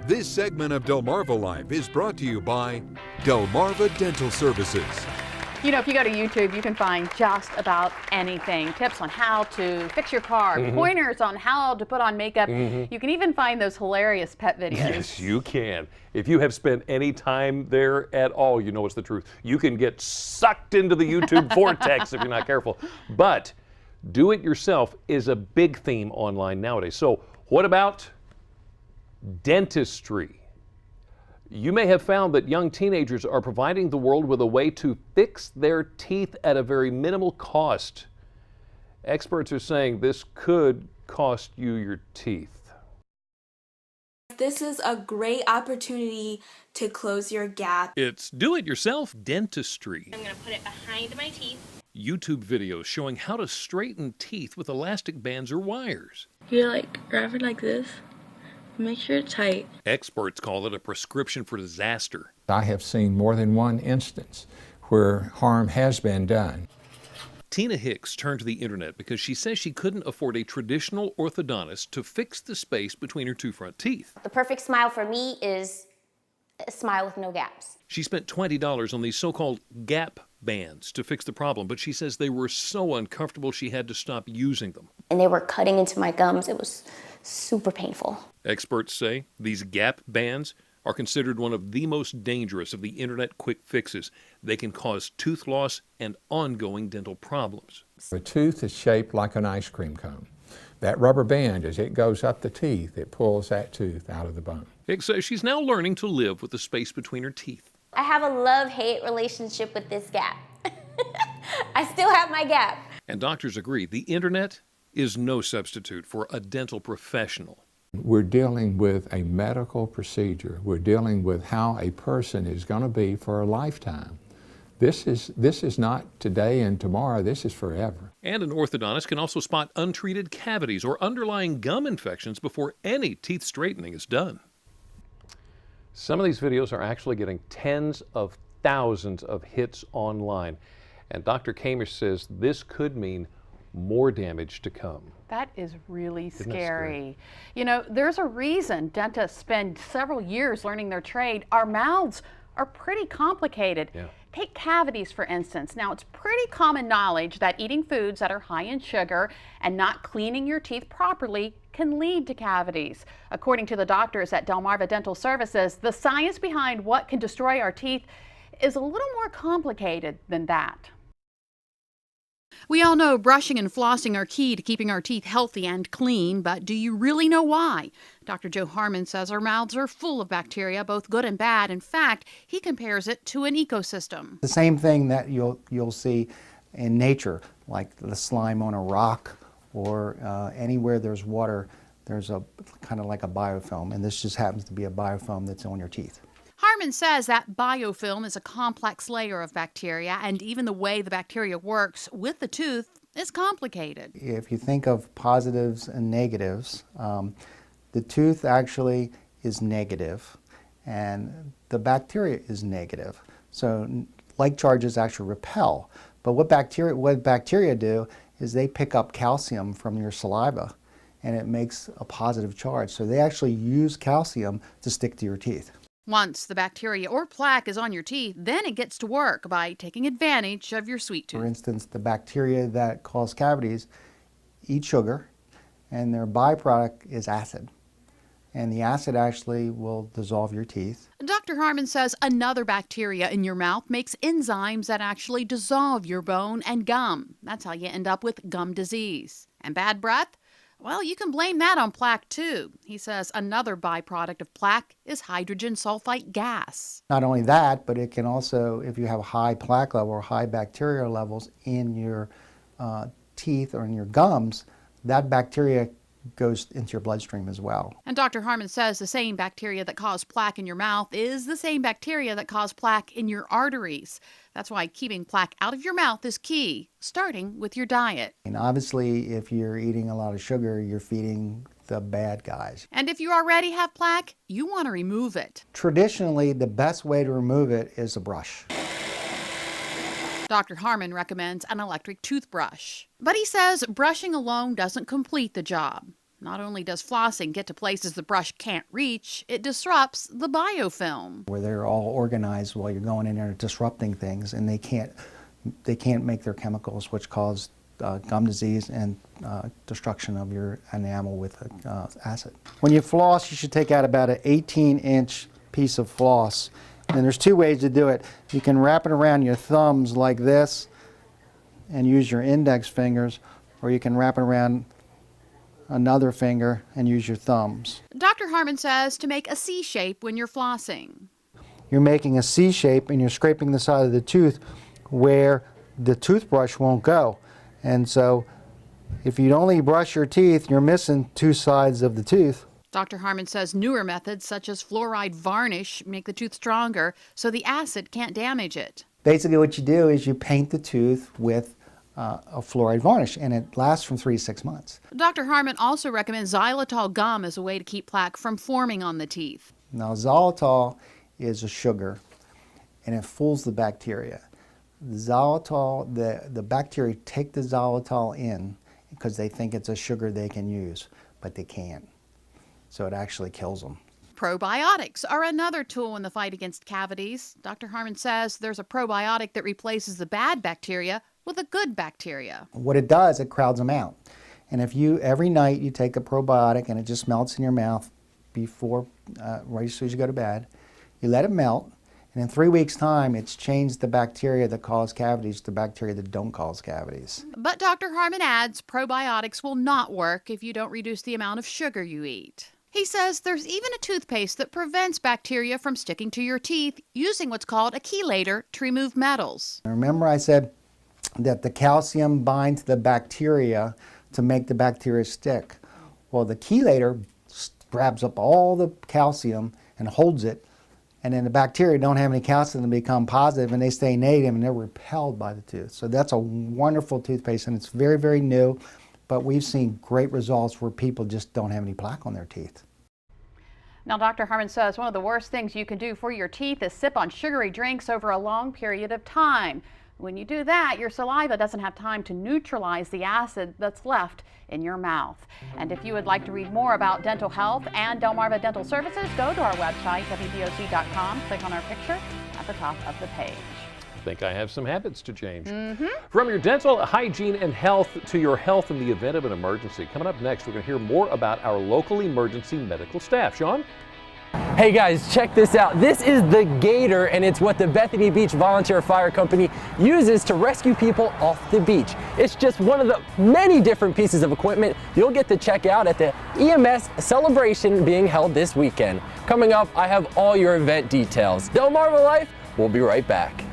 This segment of Delmarva Life is brought to you by Delmarva Dental Services. You know, if you go to YouTube, you can find just about anything. Tips on how to fix your car, pointers on how to put on makeup. You can even find those hilarious pet videos. Yes, you can. If you have spent any time there at all, you know it's the truth. You can get sucked into the YouTube vortex if you're not careful. But do it yourself is a big theme online nowadays. So what about dentistry? You may have found that young teenagers are providing the world with a way to fix their teeth at a very minimal cost. Experts are saying this could cost you your teeth. This is a great opportunity to close your gap. It's do-it-yourself dentistry. I'm going to put it behind my teeth. YouTube videos showing how to straighten teeth with elastic bands or wires. You grab it like this. Make sure it's tight. Experts call it a prescription for disaster. I have seen more than one instance where harm has been done. Tina Hicks turned to the internet because she says she couldn't afford a traditional orthodontist to fix the space between her two front teeth. The perfect smile for me is a smile with no gaps. She spent $20 on these so-called gap bands to fix the problem, but she says they were so uncomfortable she had to stop using them. And they were cutting into my gums. It was super painful. Experts say these gap bands are considered one of the most dangerous of the internet quick fixes. They can cause tooth loss and ongoing dental problems. The tooth is shaped like an ice cream cone. That rubber band, as it goes up the teeth, it pulls that tooth out of the bone. Hicks says she's now learning to live with the space between her teeth. I have a love-hate relationship with this gap. I still have my gap. And doctors agree the internet is no substitute for a dental professional. We're dealing with a medical procedure. We're dealing with how a person is going to be for a lifetime. This is not today and tomorrow, this is forever. And an orthodontist can also spot untreated cavities or underlying gum infections before any teeth straightening is done. Some of these videos are actually getting tens of thousands of hits online. And Dr. Kamish says this could mean more damage to come. That is really scary. You know, there's a reason dentists spend several years learning their trade. Our mouths are pretty complicated. Yeah. Take cavities, for instance. Now, it's pretty common knowledge that eating foods that are high in sugar and not cleaning your teeth properly can lead to cavities. According to the doctors at Delmarva Dental Services, the science behind what can destroy our teeth is a little more complicated than that. We all know brushing and flossing are key to keeping our teeth healthy and clean, but do you really know why? Dr. Joe Harmon says our mouths are full of bacteria, both good and bad. In fact, he compares it to an ecosystem. The same thing that you'll see in nature, like the slime on a rock or anywhere there's water, there's a kind of like a biofilm, and this just happens to be a biofilm that's on your teeth. Harmon says that biofilm is a complex layer of bacteria, and even the way the bacteria works with the tooth is complicated. If you think of positives and negatives, the tooth actually is negative, and the bacteria is negative. So like charges actually repel. But what bacteria do is they pick up calcium from your saliva, and it makes a positive charge. So they actually use calcium to stick to your teeth. Once the bacteria or plaque is on your teeth, then it gets to work by taking advantage of your sweet tooth. For instance, the bacteria that cause cavities eat sugar, and their byproduct is acid. And the acid actually will dissolve your teeth. Dr. Harmon says another bacteria in your mouth makes enzymes that actually dissolve your bone and gum. That's how you end up with gum disease. And bad breath? Well, you can blame that on plaque too. He says another byproduct of plaque is hydrogen sulfide gas. Not only that, but it can also, if you have a high plaque level or high bacteria levels in your teeth or in your gums, that bacteria goes into your bloodstream as well. And Dr. Harmon says the same bacteria that cause plaque in your mouth is the same bacteria that cause plaque in your arteries. That's why keeping plaque out of your mouth is key, starting with your diet. And obviously, if you're eating a lot of sugar, you're feeding the bad guys. And if you already have plaque, you want to remove it. Traditionally, the best way to remove it is a brush. Dr. Harmon recommends an electric toothbrush. But he says brushing alone doesn't complete the job. Not only does flossing get to places the brush can't reach, it disrupts the biofilm. Where they're all organized while you're going in there disrupting things, and they can't make their chemicals, which cause gum disease and destruction of your enamel with acid. When you floss, you should take out about an 18-inch piece of floss. And there's two ways to do it. You can wrap it around your thumbs like this and use your index fingers, or you can wrap it around another finger and use your thumbs. Dr. Harmon says to make a C shape when you're flossing. You're making a C shape and you're scraping the side of the tooth where the toothbrush won't go. And so if you only brush your teeth, you're missing two sides of the tooth. Dr. Harmon says newer methods such as fluoride varnish make the tooth stronger so the acid can't damage it. Basically what you do is you paint the tooth with a fluoride varnish, and it lasts from 3 to 6 months. Dr. Harmon also recommends xylitol gum as a way to keep plaque from forming on the teeth. Now xylitol is a sugar, and it fools the bacteria. Xylitol, the bacteria take the xylitol in because they think it's a sugar they can use, but they can't. So it actually kills them. Probiotics are another tool in the fight against cavities. Dr. Harmon says there's a probiotic that replaces the bad bacteria with a good bacteria. What it does, it crowds them out. And if you, every night you take a probiotic and it just melts in your mouth before, right as soon as you go to bed, you let it melt, and in 3 weeks' time, it's changed the bacteria that cause cavities to bacteria that don't cause cavities. But Dr. Harmon adds probiotics will not work if you don't reduce the amount of sugar you eat. He says there's even a toothpaste that prevents bacteria from sticking to your teeth using what's called a chelator to remove metals. Remember I said that the calcium binds the bacteria to make the bacteria stick. Well, the chelator grabs up all the calcium and holds it, and then the bacteria don't have any calcium to become positive, and they stay native and they're repelled by the tooth. So that's a wonderful toothpaste, and it's very, very new, but we've seen great results where people just don't have any plaque on their teeth. Now, Dr. Harmon says one of the worst things you can do for your teeth is sip on sugary drinks over a long period of time. When you do that, your saliva doesn't have time to neutralize the acid that's left in your mouth. And if you would like to read more about dental health and Delmarva Dental Services, go to our website, wdoc.com, click on our picture at the top of the page. I think I have some habits to change. From your dental hygiene and health to your health in the event of an emergency. Coming up next, we're going to hear more about our local emergency medical staff. Sean? Hey guys, check this out. This is the Gator, and it's what the Bethany Beach Volunteer Fire Company uses to rescue people off the beach. It's just one of the many different pieces of equipment you'll get to check out at the EMS celebration being held this weekend. Coming up, I have all your event details. Delmarva Life, we'll be right back.